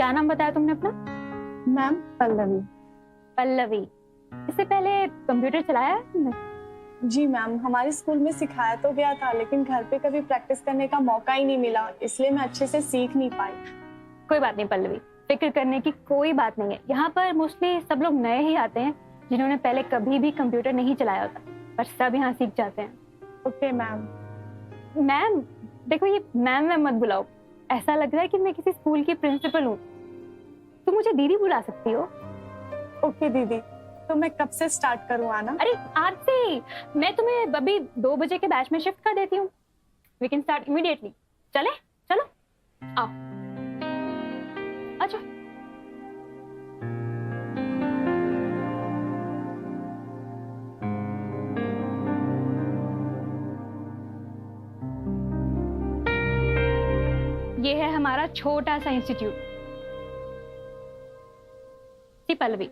क्या नाम बताया तुमने अपना? मैम पल्लवी। पल्लवी। इससे पहले कंप्यूटर चलाया है तुमने? जी मैम, हमारे स्कूल में सिखाया तो गया था, लेकिन घर पे कभी प्रैक्टिस करने का मौका ही नहीं मिला, इसलिए मैं अच्छे से सीख नहीं पाई। कोई बात नहीं पल्लवी, फिक्र करने की कोई बात नहीं है। यहाँ पर मोस्टली सब लोग नए ही आते हैं जिन्होंने पहले कभी भी कंप्यूटर नहीं चलाया होता, पर सब यहाँ सीख जाते हैं। Okay ma'am. मैम देखो, ये मैम मत बुलाओ, ऐसा लग रहा है कि मैं किसी स्कूल की प्रिंसिपल हूँ। तुम मुझे दीदी बुला सकती हो। ओके दीदी, तो मैं कब से स्टार्ट करूँ आना? अरे आज से ही। मैं तुम्हें अभी 2 बजे के बैच में शिफ्ट कर देती हूँ। We can start immediately. चले? चलो आओ, अच्छा। ये है हमारा छोटा सा institute. Pallavi,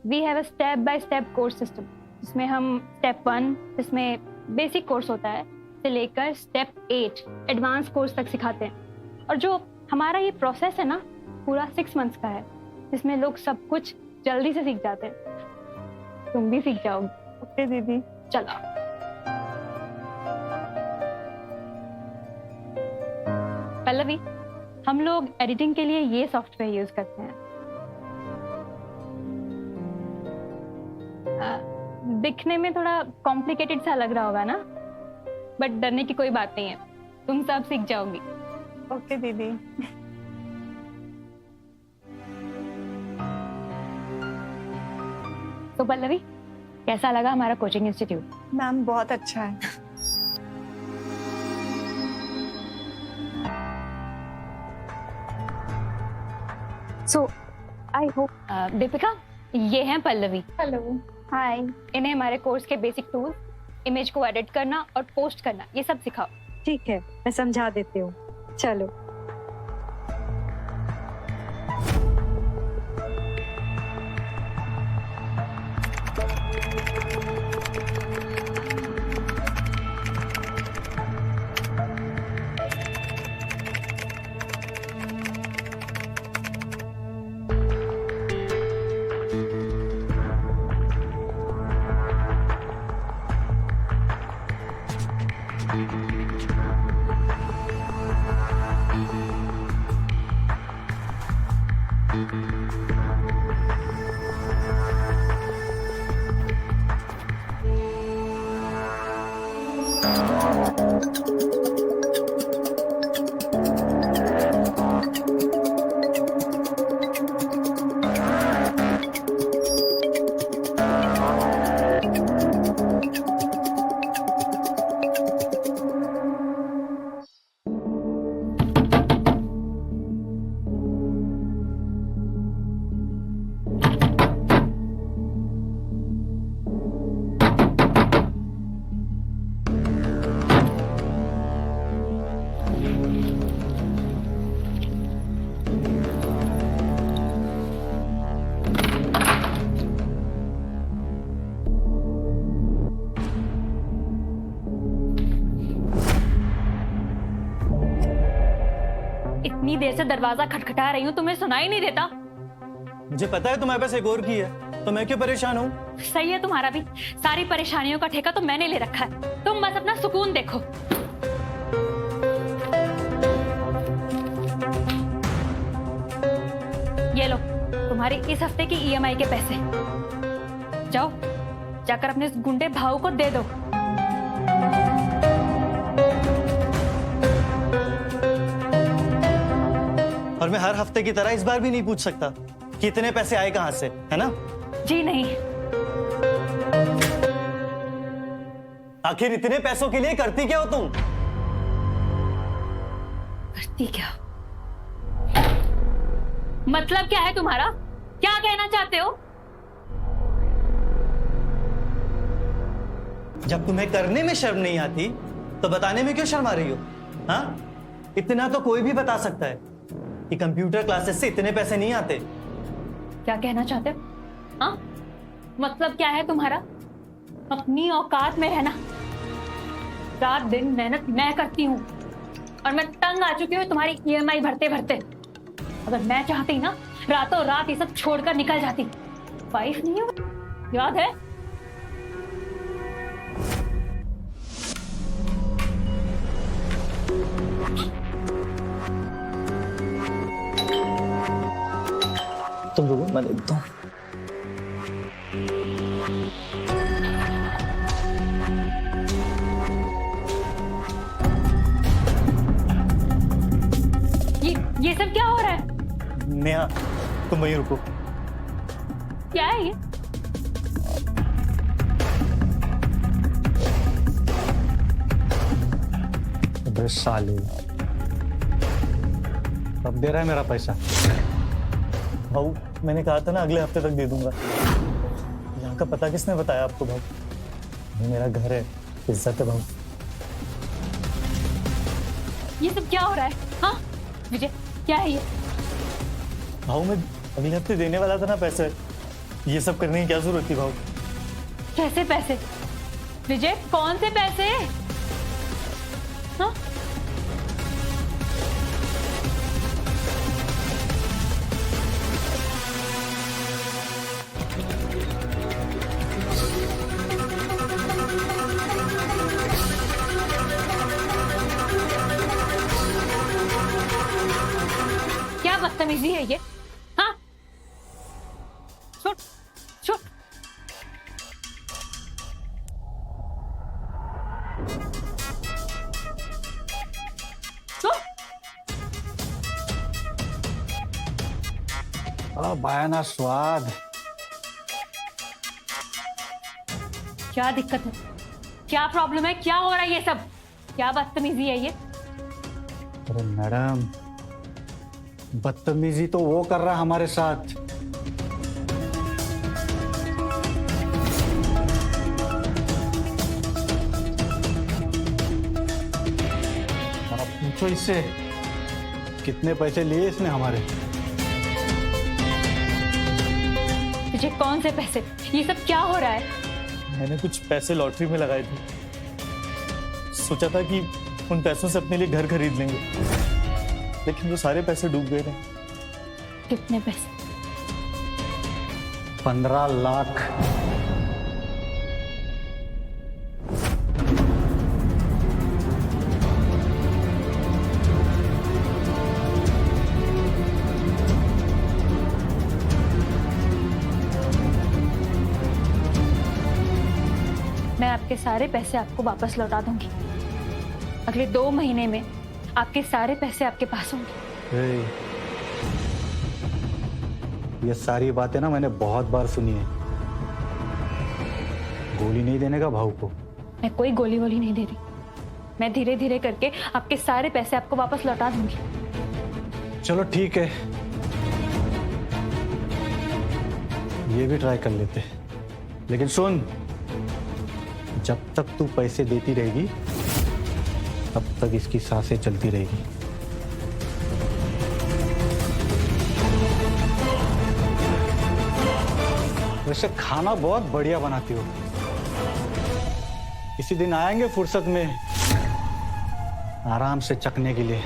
we have a step by step course system, जिसमें हम स्टेप 1 जिसमें बेसिक कोर्स होता है से लेकर स्टेप 8 एडवांस कोर्स तक सिखाते हैं। और जो हमारा ये प्रोसेस है ना, पूरा 6 मंथ्स का है, जिसमें लोग सब कुछ जल्दी से सीख जाते हैं। तुम भी सीख जाओगे। ओके दीदी। चलो। पल्लवी, हम लोग एडिटिंग के लिए ये सॉफ्टवेयर यूज करते हैं। दिखने में थोड़ा कॉम्प्लिकेटेड सा लग रहा होगा ना, बट डरने की कोई बात नहीं है, तुम सब सीख जाओगी। ओके दीदी। तो पल्लवी, कैसा लगा हमारा कोचिंग इंस्टीट्यूट? मैम बहुत अच्छा है। सो आई होप। दीपिका, ये हैं पल्लवी। हेलो। हाय। इन्हें हमारे कोर्स के बेसिक टूल्स, इमेज को एडिट करना और पोस्ट करना, ये सब सिखाओ। ठीक है, मैं समझा देती हूँ। चलो। इतनी देर से दरवाजा खटखटा रही हूँ, तुम्हें सुनाई नहीं देता? मुझे पता है तुम्हारे पास एक और की है, तो मैं क्यों परेशान हूँ? सही है तुम्हारा भी, सारी परेशानियों का ठेका तो मैंने ले रखा है, तुम बस अपना सुकून देखो। ये लो तुम्हारी इस हफ्ते की ईएमआई के पैसे, जाओ जाकर अपने इस गुंडे भाऊ को दे दो। और मैं हर हफ्ते की तरह इस बार भी नहीं पूछ सकता कि इतने पैसे आए कहां से, है ना? जी नहीं। आखिर इतने पैसों के लिए करती क्या हो तुम? करती क्या? मतलब क्या है तुम्हारा? क्या कहना चाहते हो? जब तुम्हें करने में शर्म नहीं आती तो बताने में क्यों शर्मा रही हो? हाँ, इतना तो कोई भी बता सकता है कि कंप्यूटर क्लासेस से इतने पैसे नहीं आते। क्या कहना चाहते हो? हाँ, मतलब क्या है तुम्हारा? अपनी औकात में रहना। रात दिन मेहनत मैं करती हूँ और मैं तंग आ चुकी हूँ तुम्हारी ईएमआई भरते भरते। अगर मैं चाहती ना रातों रात ये सब छोड़कर निकल जाती। वाइफ नहीं हो, याद है? तुम रुको, मैं देखता हूँ। ये सब क्या हो रहा है? नेहा, तुम वहीं रुको। क्या है ये? अबे साले, कब दे रहा है मेरा पैसा? भाऊ, मैंने कहा था ना अगले हफ्ते तक दे दूंगा। यहाँ का पता किसने बताया आपको भाऊ? ये मेरा घर है, इज्जत है भाऊ। ये सब क्या हो रहा है? हाँ विजय, क्या है ये? भाऊ, मैं अगले हफ्ते देने वाला था ना पैसे। ये सब करने की क्या जरूरत थी भाऊ? कैसे पैसे? विजय, कौन से पैसे? हाँ? क्या बदतमीजी है ये? हाँ? छोड़, छोड़। छोड़। बयाना स्वाद। क्या दिक्कत है? क्या प्रॉब्लम है? क्या हो रहा है ये सब? क्या बदतमीजी है ये? अरे मैडम, बदतमीजी तो वो कर रहा है हमारे साथ। आप पूछो इससे, कितने पैसे लिए इसने हमारे? तुझे कौन से पैसे? ये सब क्या हो रहा है? मैंने कुछ पैसे लॉटरी में लगाए थे। सोचा था कि उन पैसों से अपने लिए घर खरीद लेंगे, लेकिन वो सारे पैसे डूब गए थे। कितने पैसे? 15 लाख। मैं आपके सारे पैसे आपको वापस लौटा दूंगी। अगले 2 महीने में आपके सारे पैसे आपके पास होंगे। ए, ये सारी बातें ना मैंने बहुत बार सुनी है। गोली नहीं देने का भाऊ को। मैं कोई गोली वोली नहीं दे रही। मैं धीरे धीरे करके आपके सारे पैसे आपको वापस लौटा दूंगी। चलो ठीक है, ये भी ट्राई कर लेते। लेकिन सुन, जब तक तू पैसे देती रहेगी तब तक इसकी सांसें चलती रहेगी। वैसे खाना बहुत बढ़िया बनाती हो। इसी दिन आएंगे फुर्सत में आराम से चखने के लिए।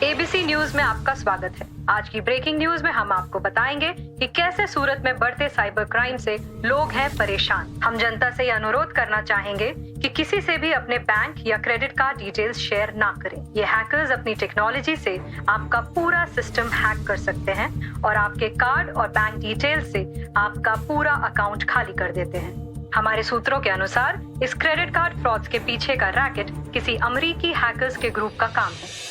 एबीसी न्यूज में आपका स्वागत है। आज की ब्रेकिंग न्यूज में हम आपको बताएंगे कि कैसे सूरत में बढ़ते साइबर क्राइम से लोग हैं परेशान। हम जनता से यह अनुरोध करना चाहेंगे कि किसी से भी अपने बैंक या क्रेडिट कार्ड डिटेल्स शेयर ना करें। ये हैकर्स अपनी टेक्नोलॉजी से आपका पूरा सिस्टम हैक कर सकते हैं और आपके कार्ड और बैंक डिटेल्स से आपका पूरा अकाउंट खाली कर देते हैं। हमारे सूत्रों के अनुसार इस क्रेडिट कार्ड फ्रॉड्स के पीछे का रैकेट किसी अमेरिकी हैकर्स के ग्रुप का काम है।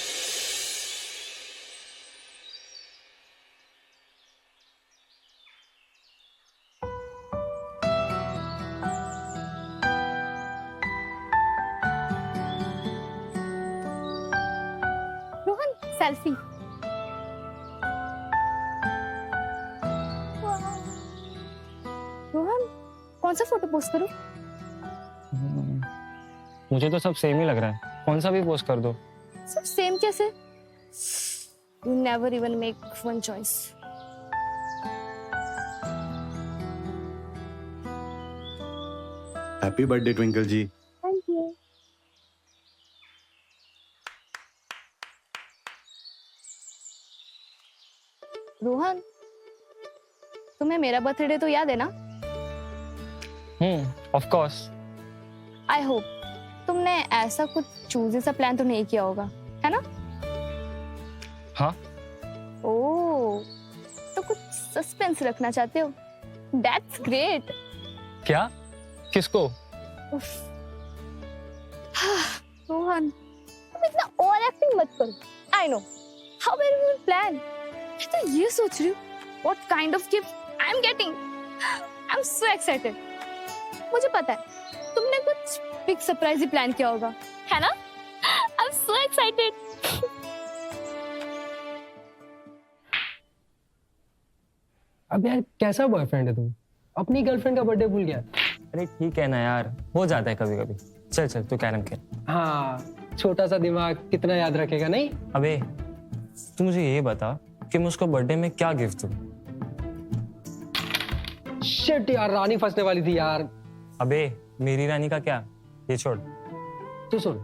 रोहन, सेल्फी। रोहन, कौन सा फोटो पोस्ट करूं? मुझे तो सब सेम ही लग रहा है, कौन सा भी पोस्ट कर दो। सब सेम कैसे? You never even make one choice. Happy birthday Twinkle ji. Thank you. Rohan, तुम्हें मेरा बर्थडे तो याद है ना? Of course. आई होप तुमने ऐसा कुछ चूजी सा प्लान तो नहीं किया होगा, है ना? हाँ। ओह, तो कुछ सस्पेंस रखना चाहते हो? That's great. क्या? किसको? रोहन, तुम इतना ओवर एक्टिंग मत करो। I know how well you will plan. मैं तो ये सोच रही हूँ what kind of gift I am getting. I am so excited. मुझे पता है तुमने कुछ बिग सरप्राइज ही प्लान किया होगा, है ना? I am so excited. अब यार कैसा बॉयफ्रेंड है तू? अपनी गर्लफ्रेंड का बर्थडे भूल गया? अरे ठीक है ना यार, हो जाता है कभी कभी। चल चल तू कैरम खेल। हाँ, छोटा सा दिमाग कितना याद रखेगा नहीं? अबे तू मुझे ये बता कि मैं उसको बर्थडे में क्या गिफ्ट दूं? शिट यार, रानी फंसने वाली थी यार। अबे मेरी रानी का क्या, ये छोड़। तू सुन,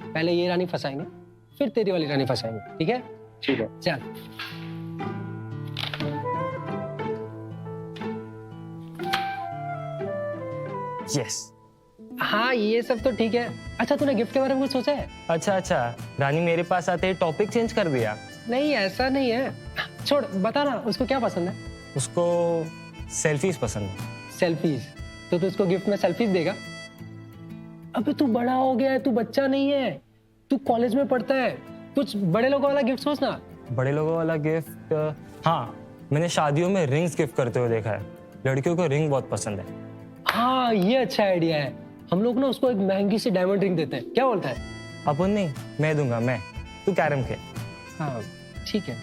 पहले ये रानी फंसाएंगे, फिर तेरी वाली रानी फंसाएंगे, ठीक है? ठीक है, चल। यस। हाँ, ये सब तो ठीक है। अच्छा, तूने गिफ्ट के बारे में कुछ सोचा है? अच्छा, रानी मेरे पास आते ही टॉपिक चेंज कर दिया। नहीं, ऐसा नहीं है। छोड़, बता ना उसको क्या पसंद है? उसको सेल्फीज पसंद है। सेल्फीज? तो तू उसको गिफ्ट में सेल्फीज देगा? अबे तू बड़ा हो गया है, तू बच्चा नहीं है। तू कॉलेज में पढ़ता है, कुछ बड़े लोगों वाला गिफ्ट सोचना। बड़े लोगों वाला गिफ्ट? हाँ, मैंने शादियों में रिंग्स गिफ्ट करते हुए देखा है। लड़कियों को रिंग बहुत पसंद है। हाँ, ये अच्छा आइडिया है। हम लोग ना उसको एक महंगी सी डायमंड रिंग देते हैं, क्या बोलता है? अपन नहीं, मैं दूंगा मैं। तू कैरम खेल। हाँ ठीक है।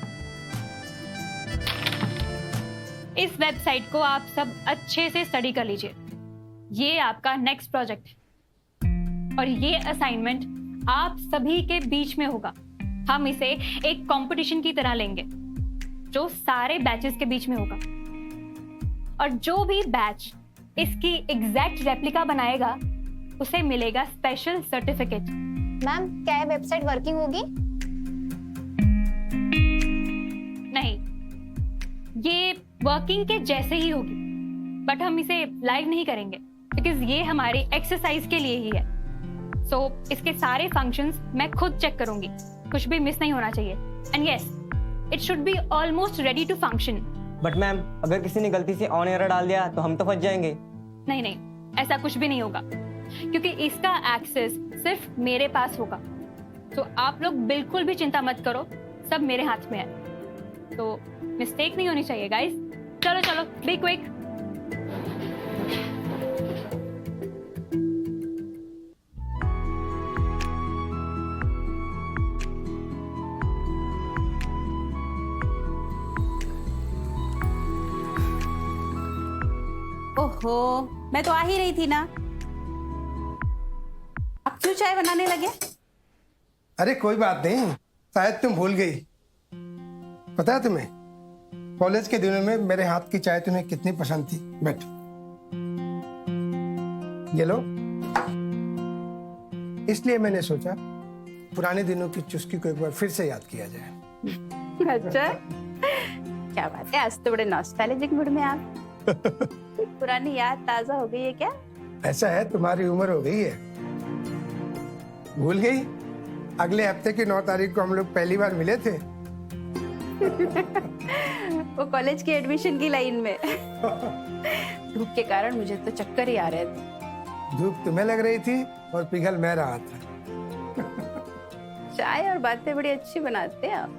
इस वेबसाइट को आप सब अच्छे से स्टडी कर लीजिए। ये आपका नेक्स्ट प्रोजेक्ट है और ये असाइनमेंट आप सभी के बीच में होगा। हम इसे एक कंपटीशन की तरह लेंगे जो सारे बैचेस के बीच में होगा और जो भी बैच इसकी एग्जैक्ट रेप्लिका बनाएगा उसे मिलेगा स्पेशल सर्टिफिकेट। मैम, क्या ये वेबसाइट वर्किंग होगी? नहीं, ये वर्किंग के जैसे ही होगी, बट हम इसे लाइव नहीं करेंगे बिकॉज ये हमारी एक्सरसाइज के लिए ही है। सो इसके सारे फंक्शंस मैं खुद चेक करूंगी, कुछ भी मिस नहीं होना चाहिए। And yes, it should be almost ready to function. But ma'am, अगर किसी ने गलती से ऑन एयर डाल दिया तो हम तो फंस जाएंगे। नहीं, ऐसा कुछ भी नहीं होगा क्योंकि इसका एक्सेस सिर्फ मेरे पास होगा। तो आप लोग बिल्कुल भी चिंता मत करो, सब मेरे हाथ में है। तो मिस्टेक नहीं होनी चाहिए गाइस। चलो बी क्विक। ओहो, मैं तो आ ही रही थी ना। अब क्यों चाय बनाने लगे? अरे कोई बात नहीं, शायद तुम भूल गई। पता है तुम्हें, कॉलेज के दिनों में मेरे हाथ की चाय तुम्हें कितनी पसंद थी। बैठ, ये लो। इसलिए मैंने सोचा पुराने दिनों की चुस्की को एक बार फिर से याद किया जाए। अच्छा, क्या बात है, आज तो बड़े नॉस्टैल्जिक मूड में आप। पुरानी याद ताजा हो गई है क्या? ऐसा है, तुम्हारी उम्र हो गई है। भूल गई? अगले हफ्ते की 9 तारीख को हम लोग पहली बार मिले थे। वो कॉलेज की एडमिशन की लाइन में। धूप के कारण मुझे तो चक्कर ही आ रहे थे। धूप तुम्हें लग रही थी और पिघल मैं रहा था। चाय और बातें बड़ी अच्छी बनाते हैं आप।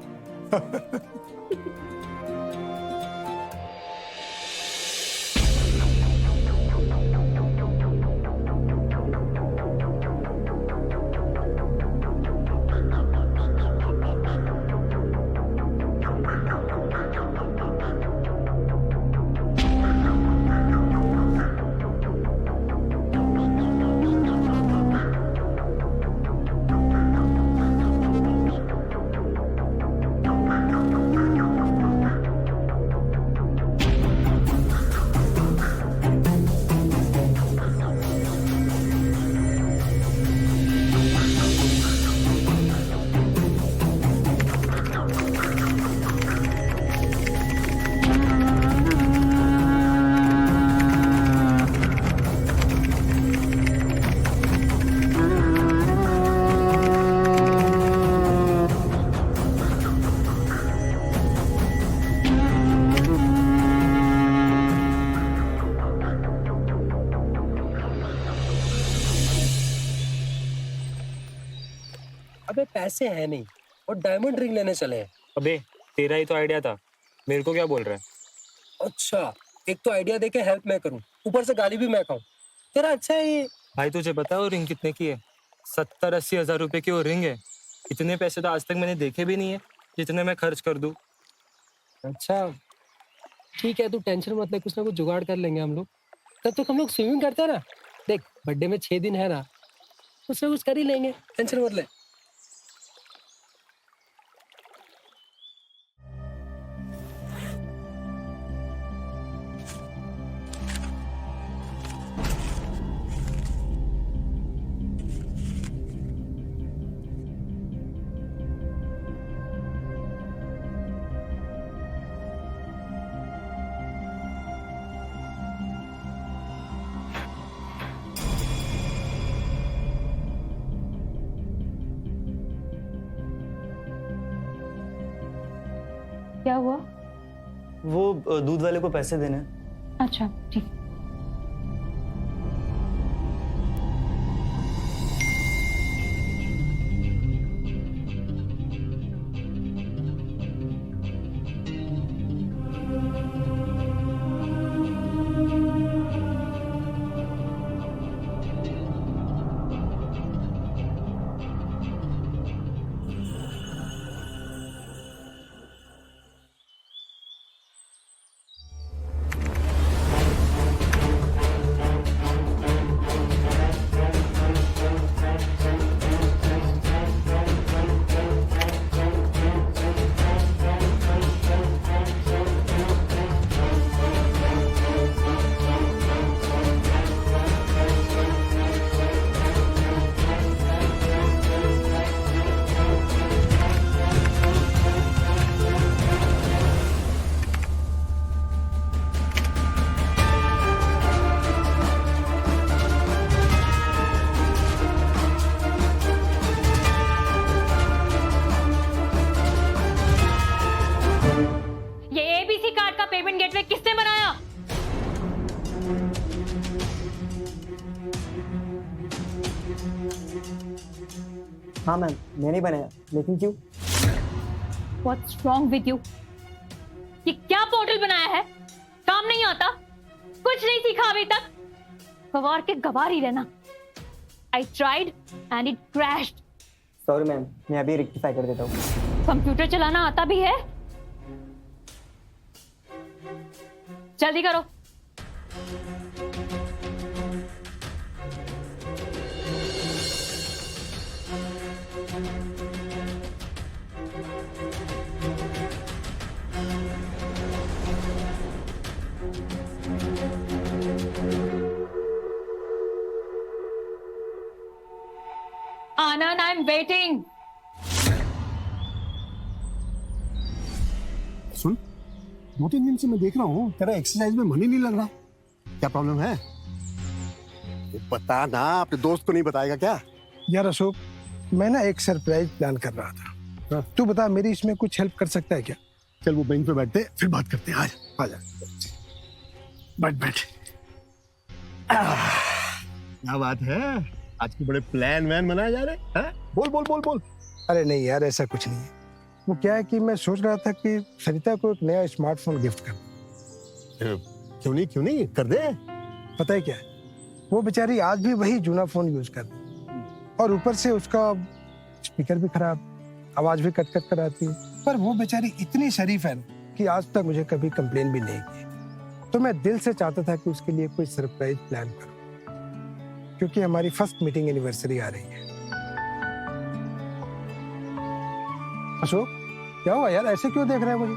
अबे पैसे है नहीं और डायमंड रिंग लेने चले हैं। अबे तेरा ही तो आइडिया था, मेरे को क्या बोल रहा है? अच्छा, एक तो आइडिया देके हेल्प मैं करूं, ऊपर से गाली भी मैं खाऊं। तेरा अच्छा है ये। भाई तुझे पता है वो रिंग कितने की है? 70-80 हजार रुपए की वो रिंग है। इतने पैसे तो आज तक मैंने देखे भी नहीं है जितने मैं खर्च कर दूं। अच्छा ठीक है, तू टेंशन मत ले, कुछ ना कुछ जुगाड़ कर लेंगे हम लोग। तब तक हम लोग स्विमिंग करते हैं ना। देख बर्थडे में 6 दिन है ना, कुछ ना कुछ कर ही लेंगे, टेंशन मत ले। क्या हुआ? वो दूध वाले को पैसे देने हैं। अच्छा ठीक। हाँ मैम, मैंने बनाया, लेकिन क्यों? What's wrong with you? ये क्या पोर्टल बनाया है? काम नहीं आता? कुछ नहीं सीखा अभी तक? गवार के गवार ही रहना। I tried and it crashed. Sorry ma'am, मैं अभी रेक्टिफाई कर देता हूँ। कंप्यूटर चलाना आता भी है? जल्दी करो। Anand, I'm waiting. सुन, 2-3 दिन से मैं देख रहा हूँ तेरा एक्सरसाइज में मन ही नहीं लग रहा। क्या प्रॉब्लम है? तो बता ना, अपने दोस्त को नहीं बताएगा क्या? यार अशोक, मैं ना एक सरप्राइज प्लान कर रहा था। हाँ? तू बता, मेरी इसमें कुछ हेल्प कर सकता है क्या? चल वो बेंच पे बैठते फिर बात करते हैं। आ जा बैठ। क्या बात है, आज के बड़े प्लान वैन बनाए जा रहे हैं? बोल। अरे नहीं यार, ऐसा कुछ नहीं है। वो क्या है कि मैं सोच रहा था कि सरिता को एक नया स्मार्टफोन गिफ्ट कर। क्यों नहीं कर दे। पता है क्या, वो बेचारी आज भी वही जूना फोन यूज कर और ऊपर से उसका स्पीकर भी खराब, आवाज भी कट कर आती है। पर वो बेचारी इतनी शरीफ है कि आज तक मुझे कभी कंप्लेन भी नहीं की। तो मैं दिल से चाहता था कि उसके लिए कोई सरप्राइज प्लान करूं, क्योंकि हमारी फर्स्ट मीटिंग एनिवर्सरी आ रही है। अशोक, क्या हुआ यार, ऐसे क्यों देख रहा है मुझे?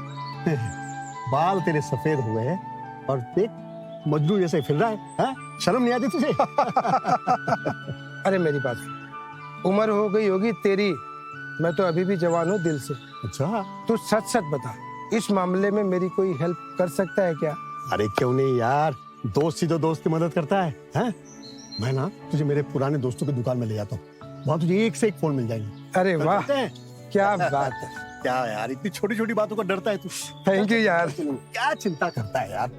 बाल तेरे सफेद हुए हैं और देख मजनू जैसे फिर रहा है। हाँ? शर्म नहीं आती तुझे? अरे मेरी बात सुन, उम्र हो गई होगी तेरी, मैं तो अभी भी जवान हूँ दिल से। अच्छा, तू सच बता, इस मामले में मेरी कोई हेल्प कर सकता है क्या? अरे क्यों नहीं यार, दोस्त ही तो दोस्त की मदद करता है। हैं? मैं ना तुझे मेरे पुराने दोस्तों की दुकान में ले जाता हूँ, वहाँ तुझे एक से एक फोन मिल जाएंगे। अरे वाह, क्या बात है। क्या यार, इतनी छोटी छोटी बातों का डरता है तू। थैंक यू यार। क्या चिंता करता है यार।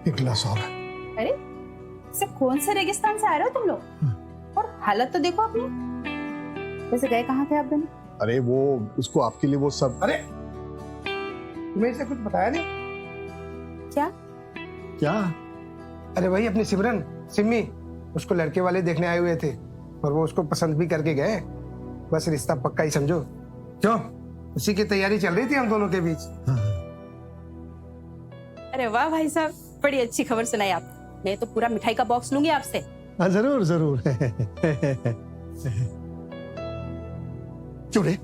एक गिलास और। अरे से कौन से रेगिस्तान से आ रहे हो तुम लोग? और हालत तो देखो अपनी। वैसे गए कहाँ थे आप दोनों? अरे वो उसको आपके लिए वो सब। अरे तुम्हें इसे कुछ बताया नहीं? क्या क्या? अरे वही अपनी सिमरन, सिमी, उसको लड़के वाले देखने आए हुए थे और वो उसको पसंद भी करके गए। बस रिश्ता पक्का ही समझो। क्यों, उसी की तैयारी चल रही थी हम दोनों के बीच। अरे वाह भाई साहब, बड़ी अच्छी खबर सुनाई आप। मैं तो पूरा मिठाई का बॉक्स लूंगी आपसे। हाँ जरूर जरूर। क्यों रे,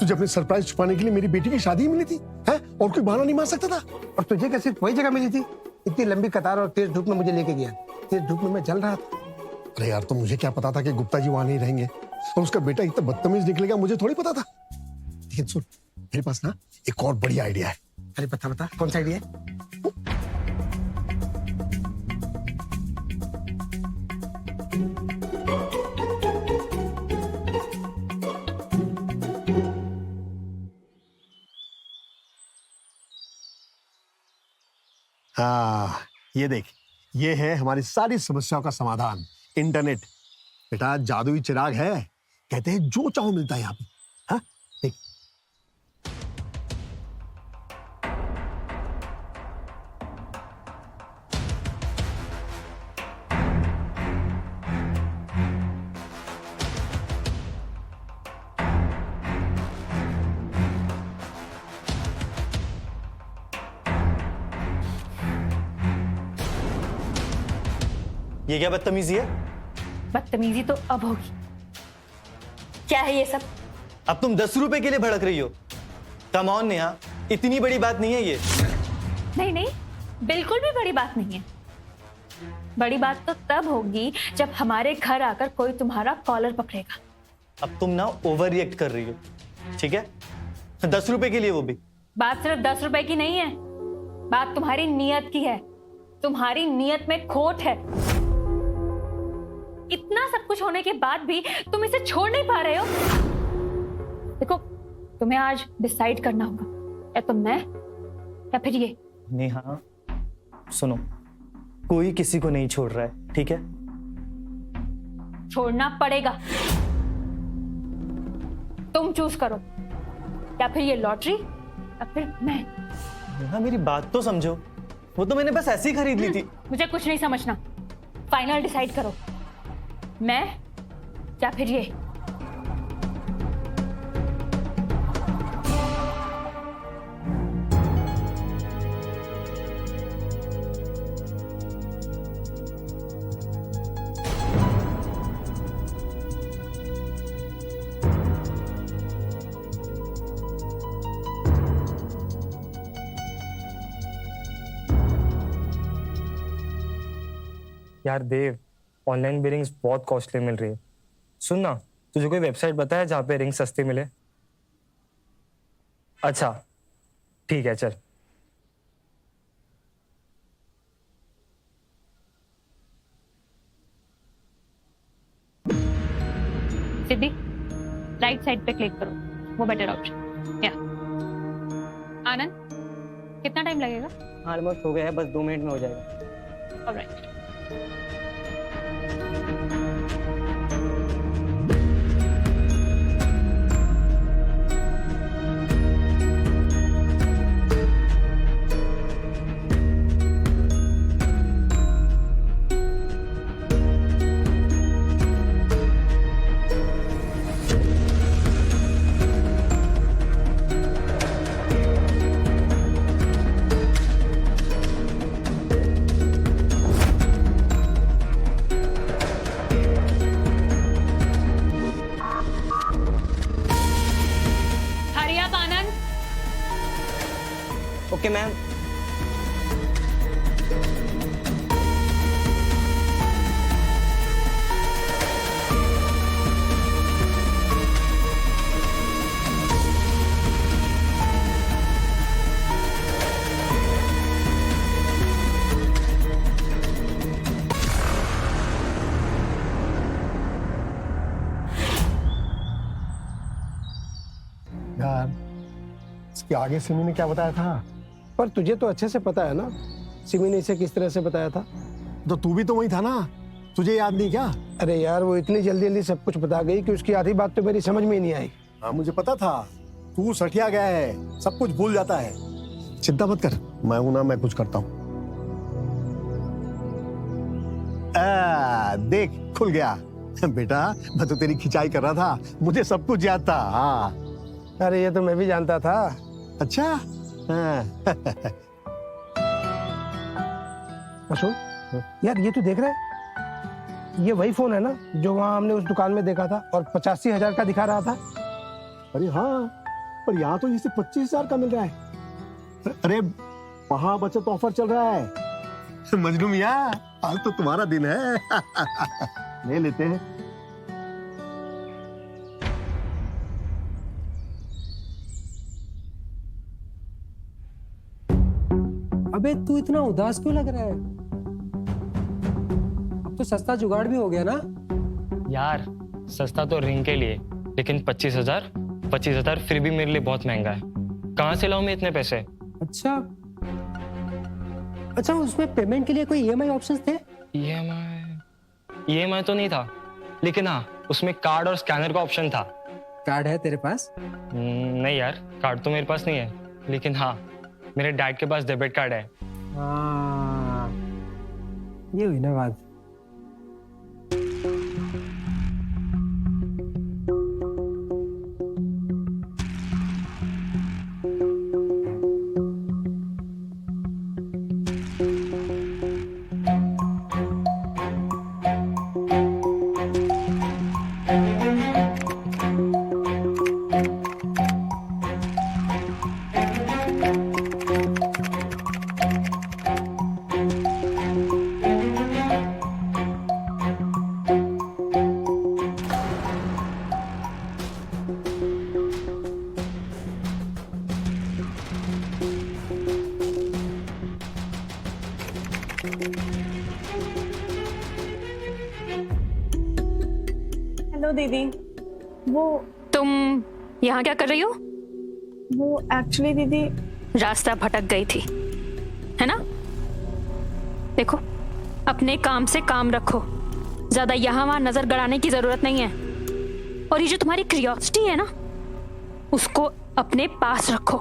तुझे अपने सरप्राइज छुपाने के लिए मेरी बेटी की शादी मिली थी है? और कोई बहाना नहीं मार सकता था? और तुझे क्या सिर्फ वही जगह मिली थी? इतनी लंबी कतार और तेज धूप में मुझे लेके गया। तेज धूप में मैं जल रहा था। अरे यार, तो मुझे क्या पता था कि गुप्ता जी वहां नहीं रहेंगे और उसका बेटा इतना बदतमीज निकलेगा, मुझे थोड़ी पता था। लेकिन सुन, मेरे पास ना एक और बढ़िया आइडिया है। अरे बता बता, कौन सा आइडिया है? हाँ, ये देख, ये है हमारी सारी समस्याओं का समाधान, इंटरनेट। बेटा जादुई चिराग है, कहते हैं जो चाहो मिलता है यहाँ पे। हाँ देख, ये क्या बदतमीजी है? बदतमीजी तो अब होगी। क्या है ये सब? अब तुम 10 रुपए के लिए भड़क रही हो? कम ऑन नेहा, इतनी बड़ी बात नहीं है ये। नहीं नहीं, बिल्कुल भी बड़ी बात नहीं है। बड़ी बात तो तब होगी जब हमारे घर आकर कोई तुम्हारा कॉलर पकड़ेगा। अब तुम ना ओवर रिएक्ट कर रही हो, ठीक है? 10 रुपए के लिए, वो भी। बात सिर्फ 10 रुपए की नहीं है, बात तुम्हारी नियत की है। तुम्हारी नियत में खोट है। इतना सब कुछ होने के बाद भी तुम इसे छोड़ नहीं पा रहे हो। देखो, तुम्हें आज डिसाइड करना होगा, या तो मैं या फिर ये। नेहा सुनो, कोई किसी को नहीं छोड़ रहा है, ठीक है? छोड़ना पड़ेगा। तुम चूज करो, या फिर ये लॉटरी या फिर मैं। नेहा मेरी बात तो समझो, वो तो मैंने बस ऐसे ही खरीद ली थी। मुझे कुछ नहीं समझना, फाइनल डिसाइड करो, मैं या फिर ये। यार देव, ऑनलाइन भी रिंग्स बहुत कॉस्टली मिल रही है। सुन ना, तुझे कोई वेबसाइट पता है जहाँ पे रिंग सस्ती मिले? अच्छा ठीक है, चल। सिद्धि, राइट साइड पे क्लिक करो, वो बेटर ऑप्शन। या आनंद, कितना टाइम लगेगा? ऑलमोस्ट हो गया है, बस 2 मिनट में हो जाएगा। ऑलराइट। Okay ma'am. यार, इसके आगे सिमी ने क्या बताया था? पर तुझे तो अच्छे से पता है ना सिमी ने इसे किस तरह से बताया था? तो तू भी तो वही था ना, तुझे याद नहीं क्या? अरे यार वो इतनी जल्दी जल्दी सब कुछ बता गई कि उसकी आधी बात तो मेरी समझ में ही नहीं आई। हाँ मुझे पता था, तू सठिया गया है, सब कुछ भूल जाता है। चिंता मत कर, मैं हूं ना, मैं कुछ करता हूँ। देख खुल गया। बेटा मैं तो तेरी खिंचाई कर रहा था, मुझे सब कुछ याद था। हाँ अरे ये तो मैं भी जानता था। अच्छा हाँ। अशोक यार ये तू देख रहा है, ये वही फोन है ना जो वहाँ हमने उस दुकान में देखा था और 85,000 का दिखा रहा था। अरे हाँ, पर यहाँ तो इसे 25,000 का मिल रहा है। अरे वहाँ बचत ऑफर चल रहा है। मजनू मियाँ आज तो तुम्हारा दिन है। ले लेते हैं। अबे तू इतना उदास क्यों लग रहा है? अब तो सस्ता जुगाड़ भी हो गया ना। यार सस्ता तो रिंग के लिए, लेकिन 25,000 फिर भी मेरे लिए बहुत महंगा है। कहाँ से लाऊं मैं इतने पैसे? अच्छा अच्छा, उसमें पेमेंट के लिए कोई ईएमआई ऑप्शंस थे? ईएमआई तो नहीं था, लेकिन हाँ उसमें कार्ड और स्कैनर का ऑप्शन था। कार्ड है तेरे पास? नहीं यार, कार्ड तो मेरे पास नहीं है, लेकिन हाँ मेरे डैड के पास डेबिट कार्ड है। हाँ ये हुई ना बात। हेलो दीदी, वो तुम यहाँ क्या कर रही हो? वो एक्चुअली दीदी रास्ता भटक गई थी, है ना? देखो अपने काम से काम रखो, ज्यादा यहाँ वहां नजर गड़ाने की जरूरत नहीं है। और ये जो तुम्हारी क्यूरियोसिटी है ना, उसको अपने पास रखो।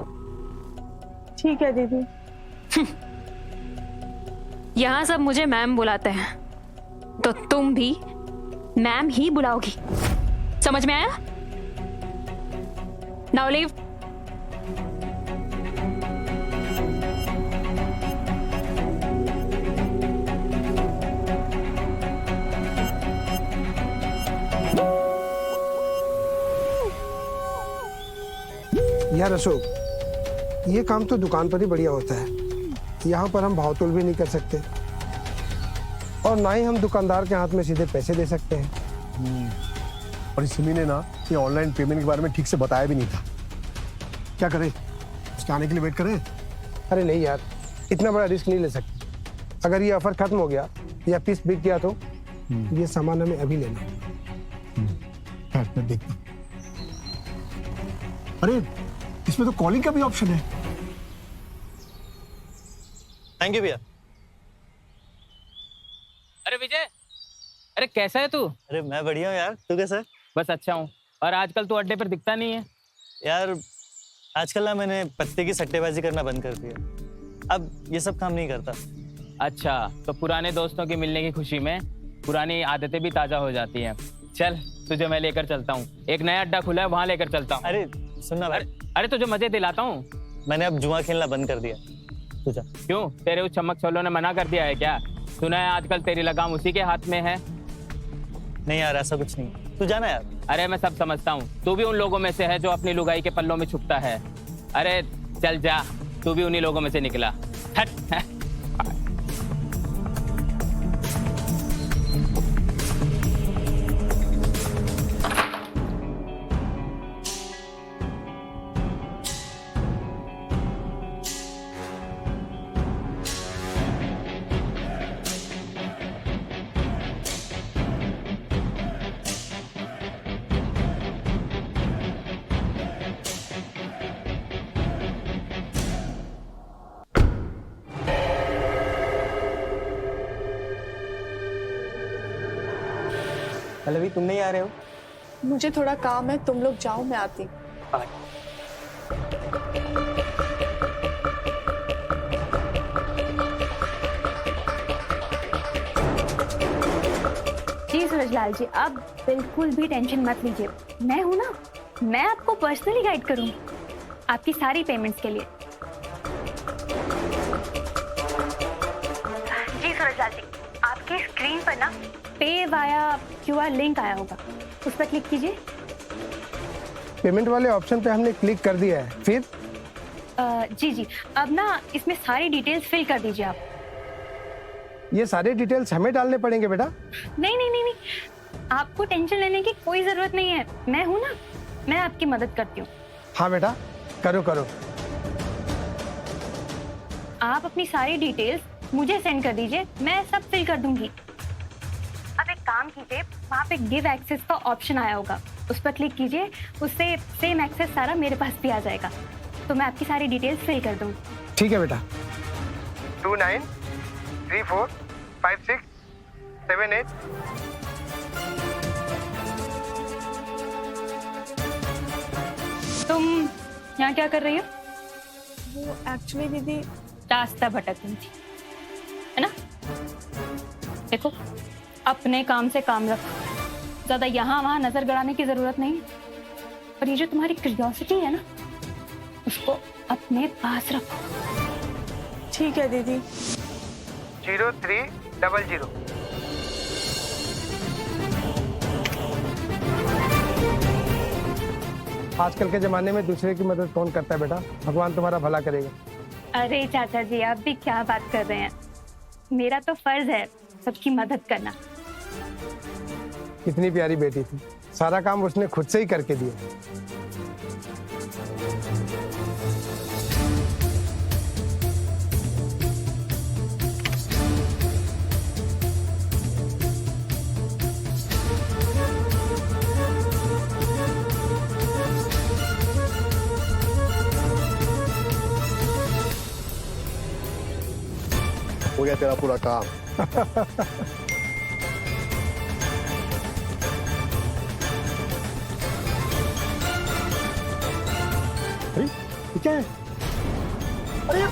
ठीक है दीदी। यहाँ सब मुझे मैम बुलाते हैं, तो तुम भी मैम ही बुलाओगी, समझ में आया? Now leave. यार अशोक, ये काम तो दुकान पर ही बढ़िया होता है। यहाँ पर हम भावतोल भी नहीं कर सकते और ना ही हम दुकानदार के हाथ में सीधे पैसे दे सकते हैं। और इस सिमी ने ना ये ऑनलाइन पेमेंट के बारे में ठीक से बताया भी नहीं था। क्या करें, उसके आने के लिए वेट करें? अरे नहीं यार, इतना बड़ा रिस्क नहीं ले सकते। अगर ये ऑफर खत्म हो गया या पीस बिक गया तो ये सामान हमें अभी लेना। मैं देखता हूं। अरे इसमें तो कॉलिंग का भी ऑप्शन है। थैंक यू भैया। अरे विजय, अरे कैसा है तू? अरे मैं बढ़िया हूँ यार, तू कैसा है? बस अच्छा हूँ। और आजकल तू अड्डे पर दिखता नहीं है यार। आजकल ना मैंने पत्ते की सट्टेबाजी करना बंद कर दिया, अब ये सब काम नहीं करता। अच्छा, तो पुराने दोस्तों के मिलने की खुशी में पुरानी आदतें भी ताजा हो जाती हैं। चल तुझे मैं लेकर चलता हूँ, एक नया अड्डा खुला है, वहाँ लेकर चलता हूँ। अरे सुनना भाई, अरे तुझे मजे दिलाता हूँ। मैंने अब जुआ खेलना बंद कर दिया। तुझा क्यों, तेरे उस चमक छोलों ने मना कर दिया है क्या? सुना है आजकल तेरी लगाम उसी के हाथ में है। नहीं यार, ऐसा कुछ नहीं, तू जाना यार। अरे मैं सब समझता हूँ, तू भी उन लोगों में से है जो अपनी लुगाई के पल्लों में छुपता है। अरे चल जा, तू भी उन्हीं लोगों में से निकला। हट। पल्लवी तुम नहीं आ रहे हो? मुझे थोड़ा काम है, तुम लोग जाओ, मैं आती हूँ। जी सूरजलाल जी, आप बिल्कुल भी टेंशन मत लीजिए, मैं हूं ना, मैं आपको पर्सनली गाइड करूंगी आपकी सारी पेमेंट्स के लिए। जी सूरजलाल जी, आपकी स्क्रीन पर ना पे वाया क्यूआर लिंक आया होगा, उस पर क्लिक कीजिए। पेमेंट वाले ऑप्शन पे हमने क्लिक कर दिया है, फिर जी जी, अब ना इसमें सारी डिटेल्स फिल कर दीजिए आप। ये सारे डिटेल्स हमें डालने पड़ेंगे बेटा? नहीं नहीं नहीं नहीं, आपको टेंशन लेने की कोई जरूरत नहीं है, मैं हूं ना, मैं आपकी मदद करती हूँ। हाँ बेटा, करो करो। आप अपनी सारी डिटेल्स मुझे सेंड कर दीजिए, मैं सब फिल कर दूंगी। अब एक काम कीजिए, वहाँ पे गिव एक्सेस का ऑप्शन आया होगा, उस पर क्लिक कीजिए, उससे सेम एक्सेस सारा मेरे पास भी आ जाएगा, तो मैं आपकी सारी डिटेल्स फिल कर दूंगी। ठीक है बेटा। 29345678। तुम यहाँ क्या कर रही हो? वो एक्चुअली दीदी रास्ता भटक रही थी, है ना? देखो, अपने काम से काम रखो, ज्यादा यहाँ वहाँ नजर गड़ाने की जरूरत नहीं है, और ये जो तुम्हारी क्यूरियोसिटी है ना, उसको अपने पास रखो। ठीक है दीदी। 0300। आजकल के जमाने में दूसरे की मदद कौन करता है बेटा? भगवान तुम्हारा भला करेगा। अरे चाचा जी, आप भी क्या बात कर रहे हैं, मेरा तो फर्ज है सबकी मदद करना। कितनी प्यारी बेटी थी, सारा काम उसने खुद से ही करके दिया। हो गया तेरा पूरा काम। अरे ये क्या है? अरे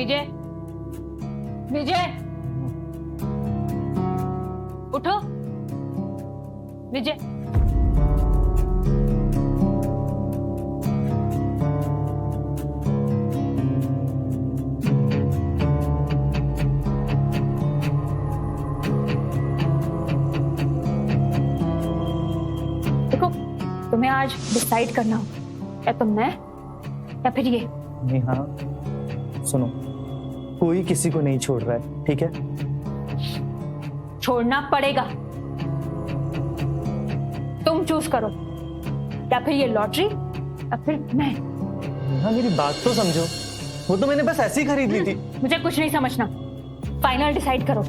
विजय, विजय, उठो। विजय, देखो तुम्हें आज डिसाइड करना होगा, या तो मैं या फिर ये। नेहा सुनो, कोई किसी को नहीं छोड़ रहा है, ठीक है? छोड़ना पड़ेगा। तुम चूज करो, या फिर ये लॉटरी या फिर मैं। नेहा मेरी बात तो समझो, वो तो मैंने बस ऐसे ही खरीद ली थी। मुझे कुछ नहीं समझना, फाइनल डिसाइड करो,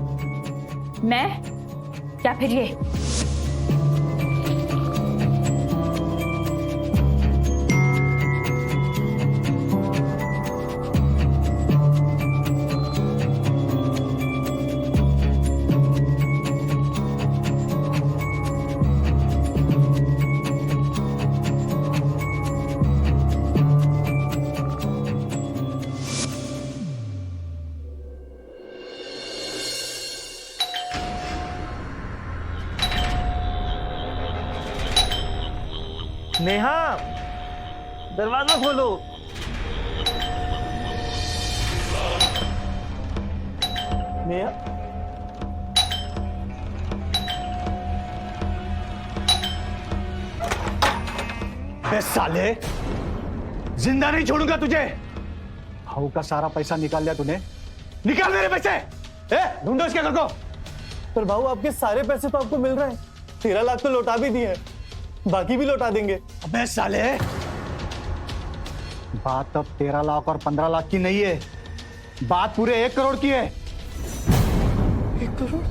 मैं या फिर ये। नेहा दरवाजा खोलो। नेहा बे साले, जिंदा नहीं छोड़ूंगा तुझे। भाऊ का सारा पैसा निकाल लिया तूने, निकाल मेरे पैसे। ढूंढो इसके घर को। पर भाऊ आपके सारे पैसे तो आपको मिल रहे हैं, 13 लाख तो लौटा भी दिए, बाकी भी लौटा देंगे। अबे साले, बात अब 13 लाख और 15 लाख की नहीं है, बात पूरे 1 करोड़ की है। 1 करोड़?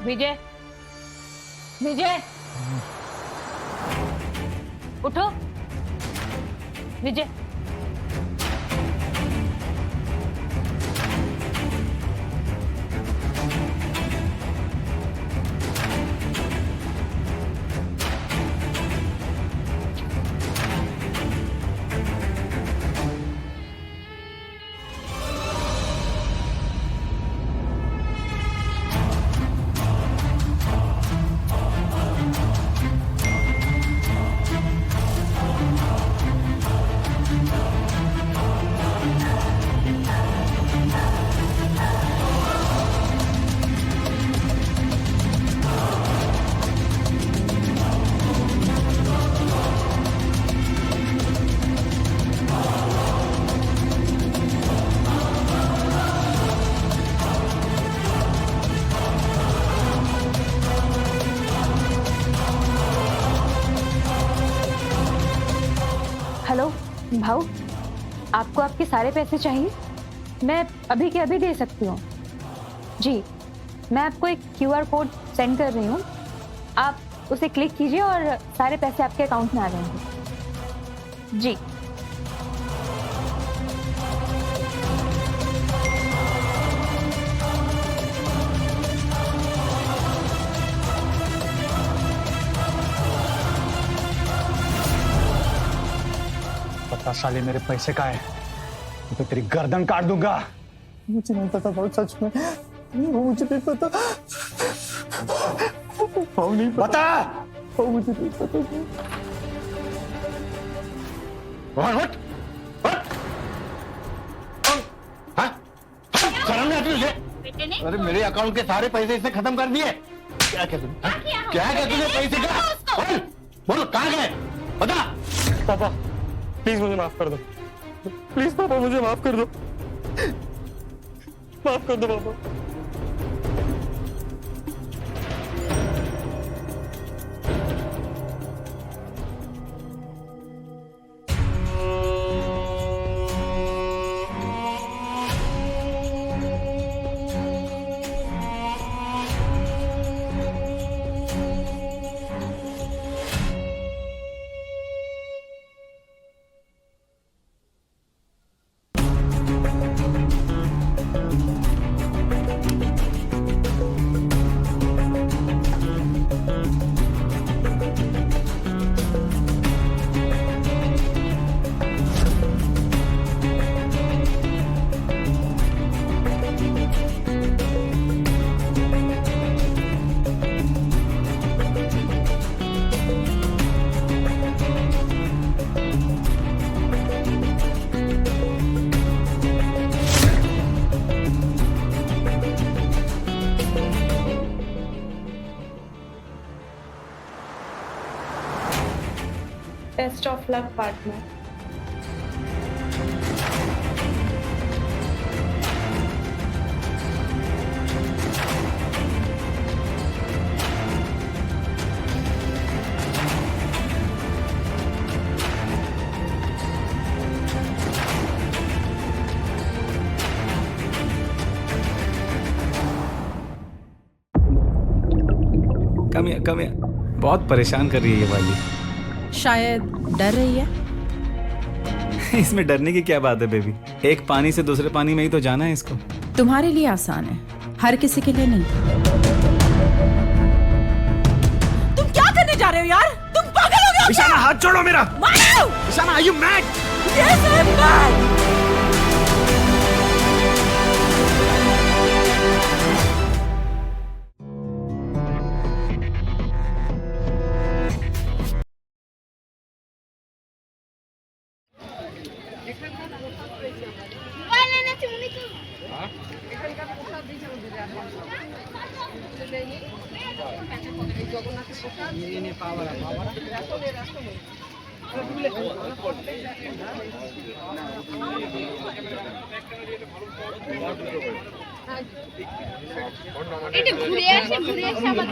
विजय, विजय, उठो। विजय, हेलो भाऊ, आपको आपके सारे पैसे चाहिए? मैं अभी के अभी दे सकती हूँ। जी, मैं आपको एक QR कोड सेंड कर रही हूँ, आप उसे क्लिक कीजिए और सारे पैसे आपके अकाउंट में आ जाएंगे। जी, पता साले मेरे पैसे का है तो तेरी गर्दन काट दूंगा। मुझे नहीं पता भाऊ, सच में मुझे नहीं पता भाऊ, नहीं बता। भाऊ मुझे नहीं पता। हट हट, शर्म नहीं आती तुझे? अरे मेरे अकाउंट के सारे पैसे इसने खत्म कर दिए। क्या क्या तुझे, क्या क्या तुझे पैसे का? बोलो कहाँ गए, बता। पापा प्लीज मुझे माफ कर दो, प्लीज पापा मुझे माफ कर दो, माफ कर दो पापा। Best of luck partner. कम या बहुत परेशान कर रही है ये वाली। शायद डर रही है। इसमें डरने की क्या बात है बेबी, एक पानी से दूसरे पानी में ही तो जाना है इसको। तुम्हारे लिए आसान है, हर किसी के लिए नहीं। तुम क्या करने जा रहे हो यार? तुम पागल हो गए हो? ईशाना हाथ छोड़ो मेरा। Ishana are you mad? Yes, I'm mad. এটা ঘুরে আসে আবার